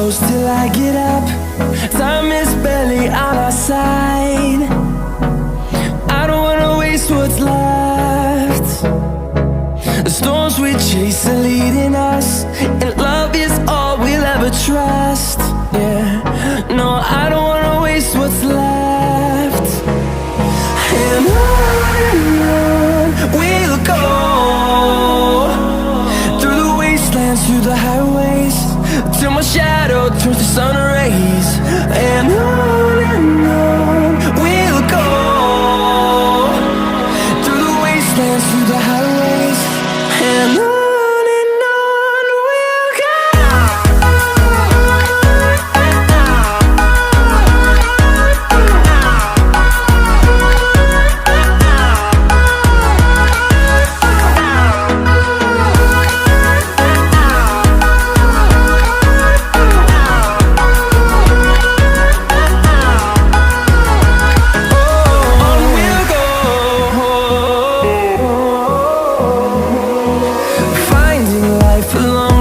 close till I get up. Time is barely on our side. I don't wanna waste what's left. The storms we chase are leading us, and love is all we'll ever trust. Yeah, no, I don't wanna waste what's left. And on we'll go, through the wastelands, through the highways, till my shadow turns to sun rays. And on we'll go, through the wastelands, through the highways, and on. Along